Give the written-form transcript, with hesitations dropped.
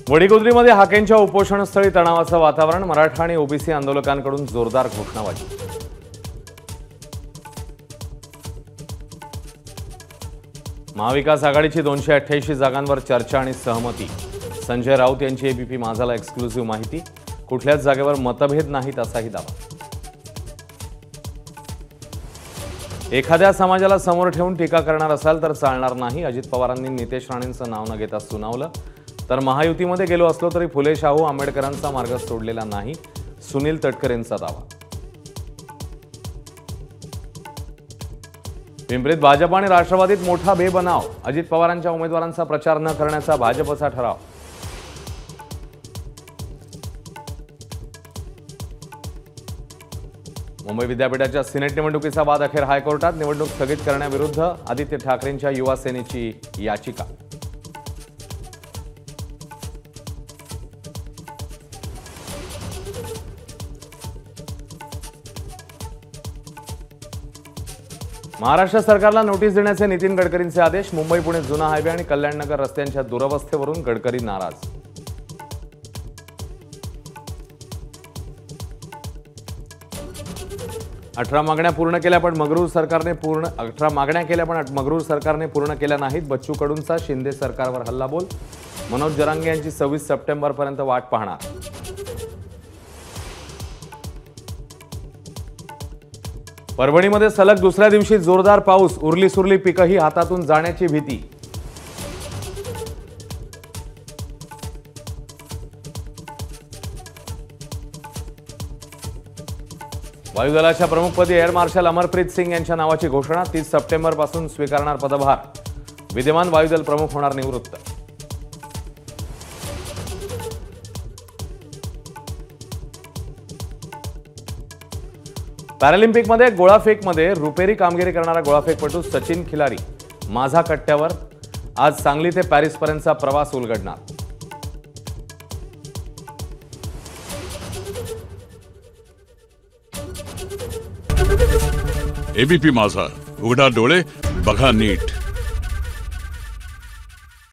वडीगुद्रीमध्ये हाकेंच्या उपोषणस्थळी तणावाचं वातावरण, मराठा आणि ओबीसी आंदोलकांकडून जोरदार घोषणाबाजी। महाविकास आघाडीची 288 जागांवर चर्चा आणि सहमती। संजय राऊत यांची एबीपी माझाला एक्सक्लुसिव्ह माहिती। कुठल्याच जागेवर मतभेद नाहीत असाही दावा। एखाद्या समाजाला समोर ठेवून टीका करणार असाल तर चालणार नाही, अजित पवारांनी नितेश राणेंचं नाव न घेता सुनावलं। तर महायुतीमध्ये गेलो असलो तरी फुले शाहू आंबेडकरांचा मार्ग सोडलेला नाही, सुनील तटकरेंचा दावा। पिंपरीत भाजप आणि राष्ट्रवादीत मोठा बेबनाव, अजित पवारांच्या उमेदवारांचा प्रचार न करण्याचा भाजपचा ठराव। मुंबई विद्यापीठाच्या सिनेट निवडणुकीचा वाद अखेर हायकोर्टात, निवडणूक स्थगित करण्याविरुद्ध आदित्य ठाकरेंच्या युवा सेनेची याचिका। महाराष्ट्र सरकारला नोटीस देण्याचे नितीन गडकरींचे आदेश। मुंबई पुणे जुना हायवे आणि कल्याणनगर रस्त्यांच्या दुरवस्थेवरून गडकरी नाराज। 18 मागण्या पूर्ण केल्या पण मगरूर सरकारने पूर्ण केल्या नाहीत। बच्चू कडूंचा शिंदे सरकारवर हल्लाबोल। मनोज जरांगे यांची 26 सप्टेंबरपर्यंत वाट पाहणार। परभणीमध्ये सलग दुसऱ्या दिवशी जोरदार पाऊस, उरली सुरली पिकंही हातातून जाण्याची भीती। वायुदलाच्या प्रमुखपदी एअर मार्शल अमरप्रीत सिंग यांच्या नावाची घोषणा। 30 सप्टेंबरपासून स्वीकारणार पदभार। विद्यमान वायुदल प्रमुख होणार निवृत्त। पॅरालिम्पिकमध्ये गोळाफेकमध्ये रुपेरी कामगिरी करणारा गोळाफेकपटू सचिन खिलारी माझा कट्ट्यावर। आज सांगली ते पॅरिसपर्यंतचा प्रवास उलगडणार। एबीपी माझा, उघडा डोळे बघा नीट।